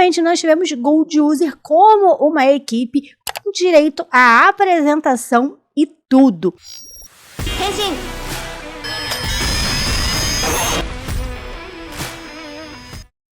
finalmente nós tivemos Gold User como uma equipe com direito à apresentação e tudo.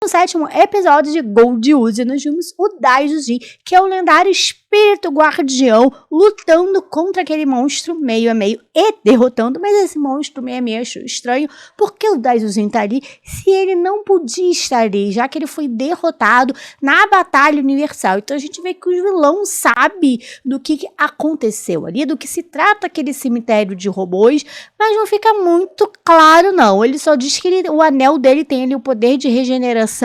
No 7º episódio de Gold User, nós vimos o Daisuji, que é o lendário espírito guardião, lutando contra aquele monstro meio a meio e derrotando. Mas esse monstro meio a meio achou estranho, porque o Daisuji tá ali se ele não podia estar ali, já que ele foi derrotado na Batalha Universal. Então a gente vê que o vilão sabe do que aconteceu ali, do que se trata aquele cemitério de robôs, mas não fica muito claro não. Ele só diz que o anel dele tem ali o poder de regeneração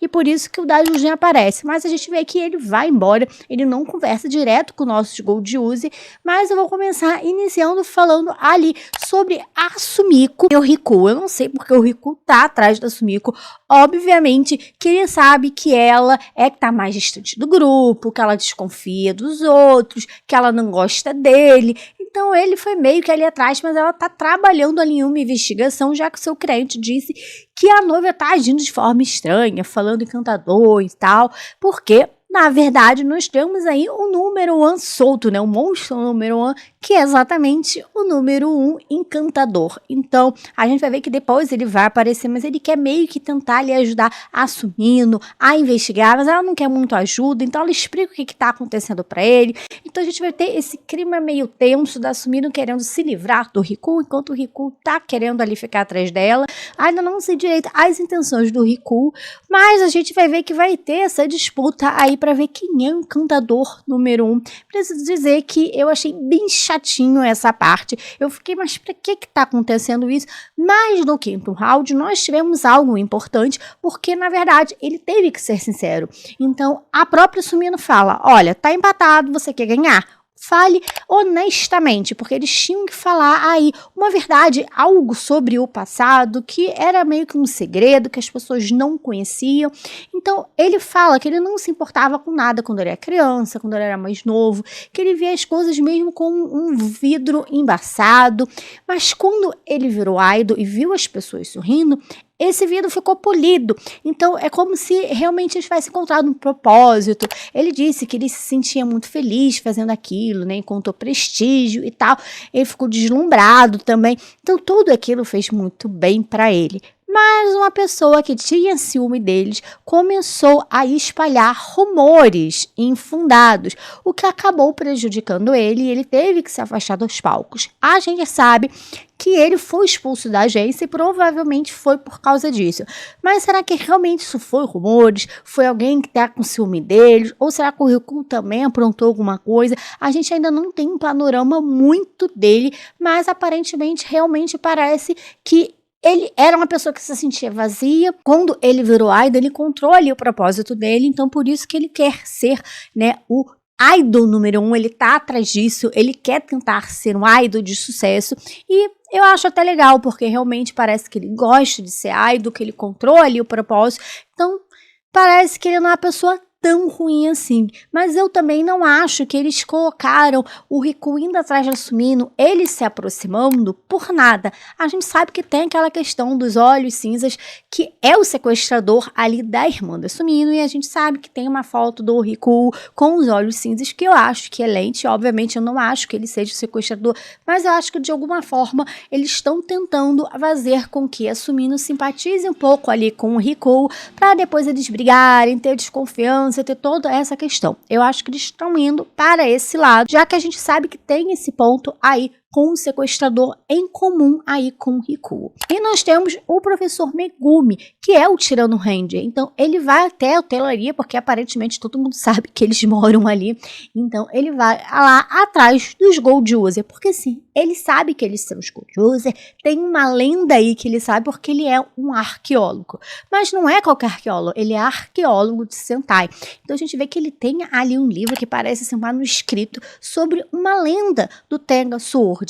e por isso que o Daisuji aparece. Mas a gente vê que ele vai embora, ele não conversa direto com o nosso Gold User, mas eu vou começar iniciando falando ali sobre a Sumiko e o Riku. Eu não sei porque o Riku tá atrás da Sumiko. Obviamente que ele sabe que ela é que tá mais distante do grupo, que ela desconfia dos outros, que ela não gosta dele. Então ele foi meio que ali atrás, mas ela tá trabalhando ali em uma investigação, já que o seu cliente disse que a noiva tá agindo de forma estranha, falando encantador e tal, porque na verdade, nós temos aí o número 1 solto, né? O monstro número 1, que é exatamente o número 1 encantador. Então, a gente vai ver que depois ele vai aparecer, mas ele quer meio que tentar lhe ajudar a Sumino, a investigar, mas ela não quer muito ajuda, então ela explica o que está acontecendo para ele. Então, a gente vai ter esse clima meio tenso da Sumino querendo se livrar do Riku, enquanto o Riku tá querendo ali ficar atrás dela. Ainda não sei direito as intenções do Riku, mas a gente vai ver que vai ter essa disputa aí para ver quem é o encantador número 1. Preciso dizer que eu achei bem chatinho essa parte. Eu fiquei, mas pra que tá acontecendo isso? Mas no 5º round nós tivemos algo importante, porque na verdade ele teve que ser sincero. Então a própria Sumino fala, olha, tá empatado, você quer ganhar? Fale honestamente, porque eles tinham que falar aí uma verdade, algo sobre o passado que era meio que um segredo, que as pessoas não conheciam. Então ele fala que ele não se importava com nada quando ele era criança, quando ele era mais novo, que ele via as coisas mesmo com um vidro embaçado, mas quando ele virou idol e viu as pessoas sorrindo, esse vidro ficou polido, então é como se realmente ele tivesse encontrado um propósito. Ele disse que ele se sentia muito feliz fazendo aquilo, né? Encontrou prestígio e tal, ele ficou deslumbrado também, então tudo aquilo fez muito bem para ele. Mas uma pessoa que tinha ciúme deles começou a espalhar rumores infundados, o que acabou prejudicando ele e ele teve que se afastar dos palcos. A gente sabe que ele foi expulso da agência e provavelmente foi por causa disso. Mas será que realmente isso foi rumores? Foi alguém que está com ciúme deles? Ou será que o Riku também aprontou alguma coisa? A gente ainda não tem um panorama muito dele, mas aparentemente realmente parece que ele era uma pessoa que se sentia vazia. Quando ele virou idol, ele encontrou ali o propósito dele, então por isso que ele quer ser, né, o idol número 1, ele tá atrás disso, ele quer tentar ser um idol de sucesso e eu acho até legal, porque realmente parece que ele gosta de ser idol, que ele encontrou ali o propósito, então parece que ele não é uma pessoa tão ruim assim, mas eu também não acho que eles colocaram o Riku indo atrás da Sumino, ele se aproximando por nada. A gente sabe que tem aquela questão dos olhos cinzas, que é o sequestrador ali da irmã da Sumino, e a gente sabe que tem uma foto do Riku com os olhos cinzas, que eu acho que é lente. Obviamente eu não acho que ele seja o sequestrador, mas eu acho que de alguma forma eles estão tentando fazer com que a Sumino simpatize um pouco ali com o Riku, para depois eles brigarem, ter desconfiança, ter toda essa questão. Eu acho que eles estão indo para esse lado, já que a gente sabe que tem esse ponto aí com o sequestrador em comum aí com o Riku. E nós temos o professor Megumi, que é o Tirano Ranger. Então ele vai até a hotelaria, porque aparentemente todo mundo sabe que eles moram ali. Então ele vai lá atrás dos Gold User, porque sim, ele sabe que eles são os Gold User. Tem uma lenda aí que ele sabe, porque ele é um arqueólogo. Mas não é qualquer arqueólogo, ele é arqueólogo de Sentai. Então a gente vê que ele tem ali um livro que parece ser um manuscrito sobre uma lenda do Tenga Sword.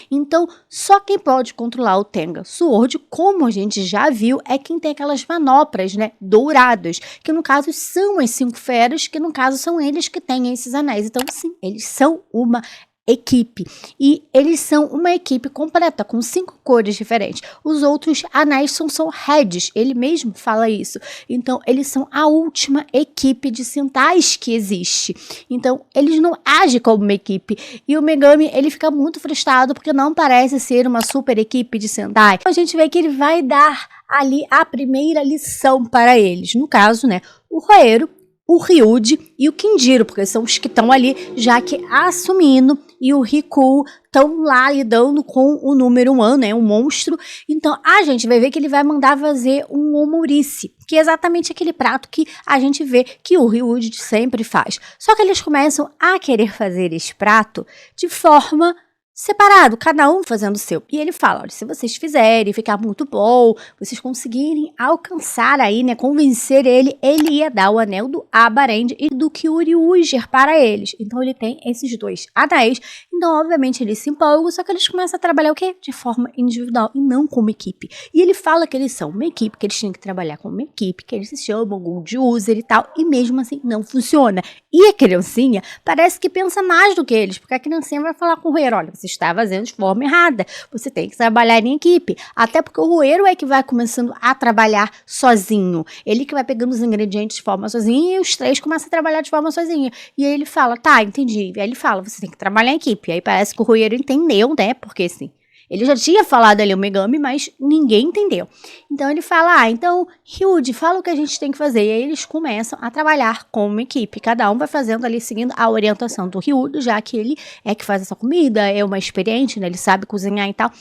Então, só quem pode controlar o Tenga Sword, como a gente já viu, é quem tem aquelas manoplas, né, douradas, que no caso são as 5 feras, que no caso são eles que têm esses anéis. Então, sim, eles são uma equipe. E eles são uma equipe completa, com 5 cores diferentes. Os outros anéis são heads, ele mesmo fala isso. Então, eles são a última equipe de Sentais que existe. Então, eles não agem como uma equipe. E o Megami, ele fica muito frustrado porque não parece ser uma super equipe de Sentai. Então, a gente vê que ele vai dar ali a primeira lição para eles. No caso, né, o Roero, o Ryuji e o Kinjiro, porque são os que estão ali, já que a Sumino e o Riku estão lá lidando com o número 1, né, o monstro. Então, a gente vai ver que ele vai mandar fazer um omurice, que é exatamente aquele prato que a gente vê que o Ryuji sempre faz. Só que eles começam a querer fazer esse prato de forma separado, cada um fazendo o seu. E ele fala, olha, se vocês fizerem, ficar muito bom, vocês conseguirem alcançar aí, né, convencer ele ia dar o anel do Abarend e do Kyoryuger para eles. Então ele tem esses 2 anéis. Então, obviamente, eles se empolgam, só que eles começam a trabalhar o quê? De forma individual e não como equipe. E ele fala que eles são uma equipe, que eles tinham que trabalhar como uma equipe, que eles se chamam Gold User e tal, e mesmo assim não funciona. E a criancinha parece que pensa mais do que eles, porque a criancinha vai falar com o Roero, olha, você está fazendo de forma errada, você tem que trabalhar em equipe, até porque o Roero é que vai começando a trabalhar sozinho, ele que vai pegando os ingredientes de forma sozinho e os 3 começam a trabalhar de forma sozinha, e aí ele fala, tá, entendi, e aí ele fala, você tem que trabalhar em equipe, e aí parece que o Roero entendeu, né, porque assim, ele já tinha falado ali o Megami, mas ninguém entendeu. Então ele fala, então, Ryuji, fala o que a gente tem que fazer. E aí eles começam a trabalhar como uma equipe. Cada um vai fazendo ali, seguindo a orientação do Ryuji, já que ele é que faz essa comida, é uma experiente, né? Ele sabe cozinhar e tal.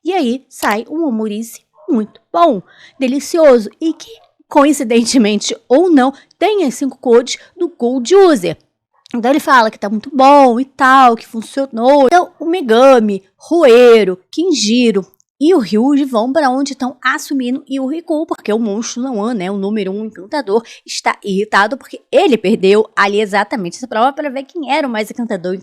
E aí sai um omurice muito bom, delicioso e que, coincidentemente ou não, tem as 5 cores do Gold User. Então ele fala que tá muito bom e tal, que funcionou. Então o Megami, Roero, Kinjiro e o Ryuji vão para onde estão a Sumino e o Riku, porque o monstro não, né, o número 1 encantador, está irritado porque ele perdeu ali exatamente essa prova para ver quem era o mais encantador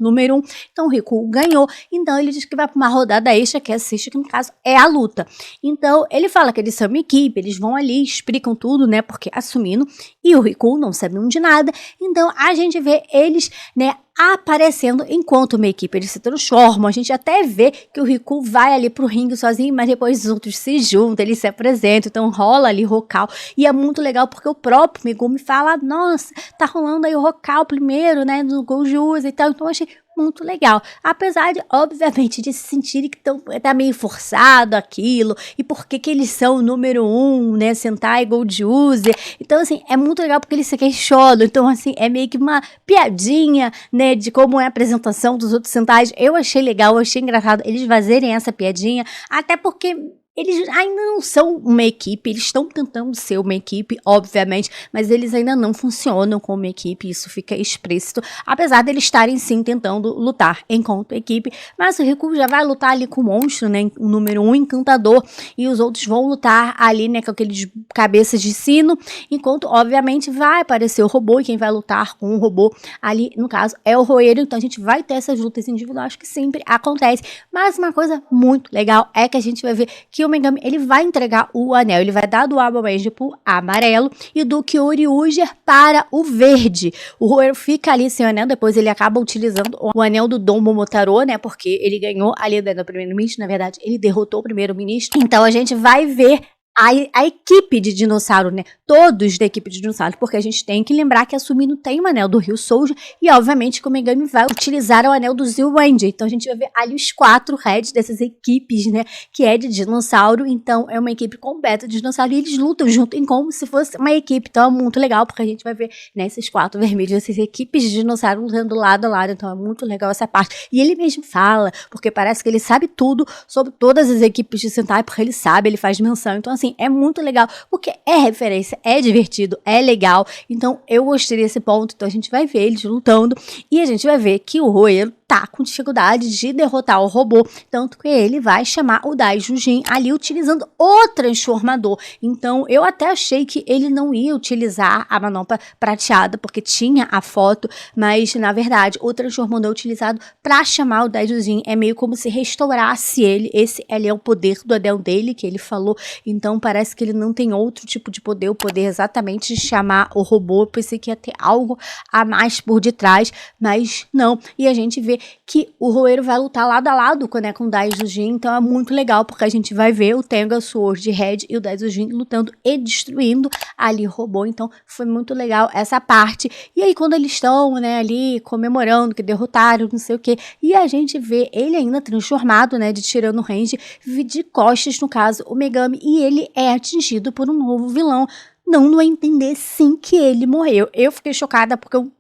número 1. Então o Riku ganhou, então ele diz que vai para uma rodada extra, que é a sexta, que no caso é a luta. Então ele fala que eles são uma equipe, eles vão ali, explicam tudo, né, porque a Sumino e o Riku não sabiam de nada, então a gente vê eles, né, aparecendo enquanto uma equipe, eles se transformam, a gente até vê que o Riku vai ali pro ringue sozinho, mas depois os outros se juntam, eles se apresentam, então rola ali Rocal, e é muito legal porque o próprio Megumi fala, nossa, tá rolando aí o Rocal primeiro, né, do Gold User e tal, então eu achei muito legal, apesar de, obviamente, de se sentirem que tá meio forçado aquilo, e por que eles são o número 1, né, Sentai Gold User, então assim, é muito legal porque eles se questionam, então assim, é meio que uma piadinha, né, de como é a apresentação dos outros Sentais, eu achei legal, eu achei engraçado eles fazerem essa piadinha, até porque eles ainda não são uma equipe, eles estão tentando ser uma equipe, obviamente, mas eles ainda não funcionam como equipe, isso fica explícito, apesar deles estarem sim tentando lutar enquanto equipe, mas o Riku já vai lutar ali com o monstro, né, o número 1 encantador, e os outros vão lutar ali, né, com aqueles cabeças de sino, enquanto, obviamente, vai aparecer o robô, e quem vai lutar com o robô ali, no caso, é o Roero, então a gente vai ter essas lutas individuais que sempre acontecem, mas uma coisa muito legal é que a gente vai ver que o Megami, ele vai entregar o anel, ele vai dar do Abarend pro amarelo e do Kyoryuger para o verde. O Roero fica ali sem o anel, depois ele acaba utilizando o anel do Dom Momotaro, né, porque ele ganhou ali do primeiro-ministro, na verdade, ele derrotou o primeiro-ministro. Então a gente vai ver a equipe de dinossauro, né? Todos da equipe de dinossauro, porque a gente tem que lembrar que a Sumino tem o anel do Rio Soldier e, obviamente, que o Megami vai utilizar o anel do Zyuande. Então, a gente vai ver ali os 4 heads dessas equipes, né? Que é de dinossauro. Então, é uma equipe completa de dinossauro e eles lutam junto em como se fosse uma equipe. Então, é muito legal, porque a gente vai ver, né, esses 4 vermelhos, essas equipes de dinossauro lutando lado a lado. Então, é muito legal essa parte. E ele mesmo fala, porque parece que ele sabe tudo sobre todas as equipes de Sentai, porque ele sabe, ele faz menção. Então, assim, é muito legal, porque é referência, é divertido, é legal, então eu gostei desse ponto, então a gente vai ver eles lutando, e a gente vai ver que o Roero tá com dificuldade de derrotar o robô, tanto que ele vai chamar o Daijujin ali utilizando o transformador, então eu até achei que ele não ia utilizar a manopla prateada, porque tinha a foto, mas na verdade o transformador utilizado para chamar o Daijujin é meio como se restaurasse ele, esse é o poder do anel dele, que ele falou, então então parece que ele não tem outro tipo de poder, o poder exatamente de chamar o robô. Eu pensei que ia ter algo a mais por detrás, mas não. E a gente vê que o Roeiro vai lutar lado a lado com o Daijujin, então é muito legal, porque a gente vai ver o Tenga, Sword Red e o Daijujin lutando e destruindo ali o robô, então foi muito legal essa parte. E aí quando eles estão, ali comemorando que derrotaram, não sei o que, e a gente vê ele ainda transformado, de Tirano Range, de costas, no caso, o Megami, e ele é atingido por um novo vilão. Não entender sim que ele morreu. Eu fiquei chocada porque eu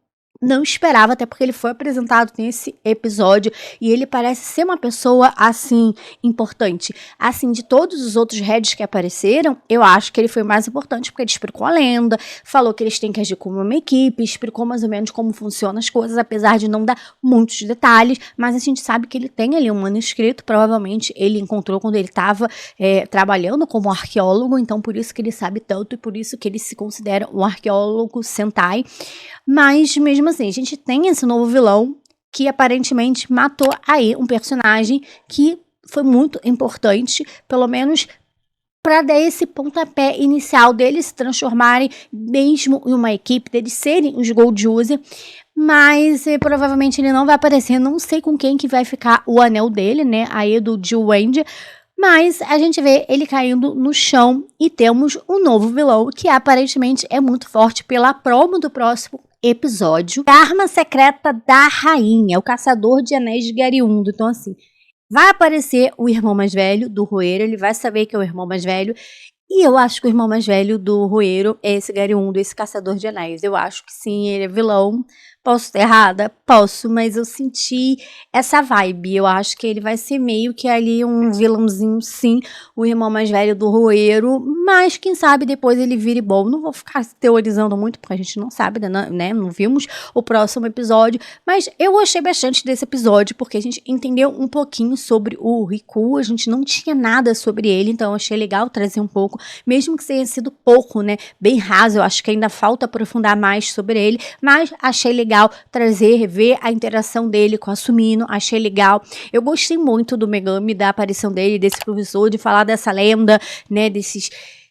não esperava, até porque ele foi apresentado nesse episódio e ele parece ser uma pessoa, assim, importante. Assim, de todos os outros heads que apareceram, eu acho que ele foi o mais importante, porque ele explicou a lenda, falou que eles têm que agir como uma equipe, explicou mais ou menos como funcionam as coisas, apesar de não dar muitos detalhes, mas a gente sabe que ele tem ali um manuscrito, provavelmente ele encontrou quando ele estava trabalhando como arqueólogo, então por isso que ele sabe tanto e por isso que ele se considera um arqueólogo Sentai. Mas mesmo assim, a gente tem esse novo vilão que aparentemente matou aí um personagem que foi muito importante, pelo menos para dar esse pontapé inicial deles se transformarem mesmo em uma equipe, deles serem os Gold User. Mas provavelmente ele não vai aparecer, não sei com quem que vai ficar o anel dele, aí do Jill Wendy. Mas a gente vê ele caindo no chão e temos um novo vilão que aparentemente é muito forte pela promo do próximo episódio. A arma secreta da rainha, o caçador de anéis de Gariundo. Então assim, vai aparecer o irmão mais velho do Roeiro, ele vai saber que é o irmão mais velho. E eu acho que o irmão mais velho do Roeiro é esse Gariundo, esse caçador de anéis. Eu acho que sim, ele é vilão. Posso estar errada? Posso, mas eu senti essa vibe. Eu acho que ele vai ser meio que ali um vilãozinho, sim, o irmão mais velho do Roeiro, mas quem sabe depois ele vire bom. Não vou ficar teorizando muito, porque a gente não sabe, não vimos o próximo episódio, mas eu gostei bastante desse episódio, porque a gente entendeu um pouquinho sobre o Riku, a gente não tinha nada sobre ele, então eu achei legal trazer um pouco, mesmo que tenha sido pouco, bem raso, eu acho que ainda falta aprofundar mais sobre ele, mas achei legal trazer, ver a interação dele com a Sumino, achei legal. Eu gostei muito do Megami, da aparição dele, desse professor, de falar dessa lenda, desses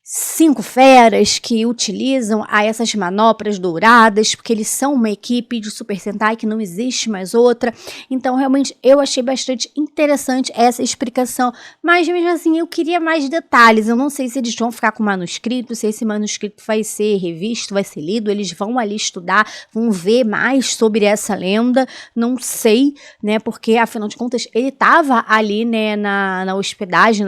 5 feras que utilizam essas manoplas douradas, porque eles são uma equipe de Super Sentai que não existe mais outra. Então, realmente, eu achei bastante interessante essa explicação, mas mesmo assim, eu queria mais detalhes. Eu não sei se eles vão ficar com o manuscrito, se esse manuscrito vai ser revisto, vai ser lido, eles vão ali estudar, vão ver mais sobre essa lenda, não sei, porque, afinal de contas, ele estava ali, na hospedagem,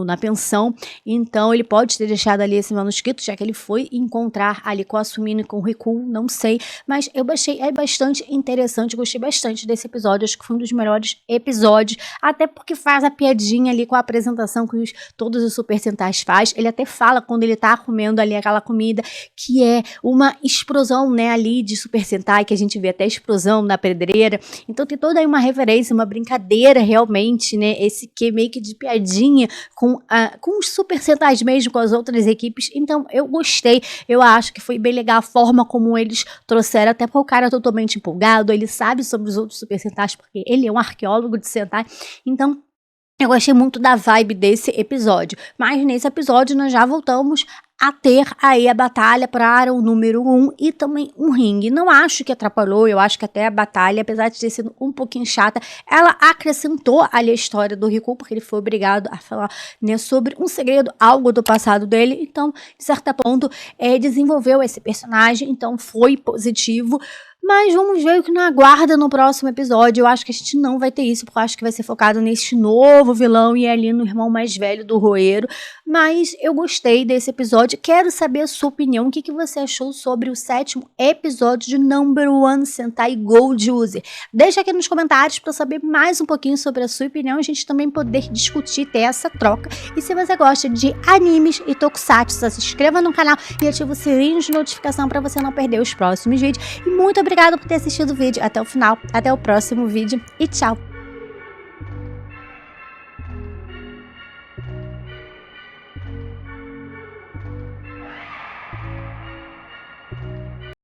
na pensão, então ele pode ter deixado ali esse manuscrito, já que ele foi encontrar ali com a Sumino e com o Riku, não sei, mas eu achei bastante interessante, gostei bastante desse episódio, acho que foi um dos melhores episódios, até porque faz a piadinha ali com a apresentação que todos os Super Sentais faz, ele até fala quando ele tá comendo ali aquela comida, que é uma explosão, ali de Super Sentai, que a gente vê até a explosão na pedreira, então tem toda aí uma referência, uma brincadeira realmente, esse que meio que de piadinha com os Super Sentais mesmo, com as outras equipes, então eu gostei, eu acho que foi bem legal a forma como eles trouxeram, até porque o cara é totalmente empolgado, ele sabe sobre os outros Super Sentais, porque ele é um arqueólogo de Sentai, então eu gostei muito da vibe desse episódio, mas nesse episódio nós já voltamos a ter aí a batalha para o número 1 e também um ringue. Não acho que atrapalhou, eu acho que até a batalha, apesar de ter sido um pouquinho chata, ela acrescentou ali a história do Riku, porque ele foi obrigado a falar sobre um segredo, algo do passado dele, então, de certo ponto, desenvolveu esse personagem, então foi positivo. Mas vamos ver o que nos aguarda no próximo episódio. Eu acho que a gente não vai ter isso, porque eu acho que vai ser focado neste novo vilão e ali no irmão mais velho do Roeiro. Mas eu gostei desse episódio. Quero saber a sua opinião. O que você achou sobre o 7º episódio de Number One Sentai Gold User? Deixa aqui nos comentários para eu saber mais um pouquinho sobre a sua opinião. A gente também poder discutir, ter essa troca. E se você gosta de animes e tokusatsu, se inscreva no canal e ative o sininho de notificação para você não perder os próximos vídeos. E muito obrigada por ter assistido o vídeo até o final. Até o próximo vídeo e tchau!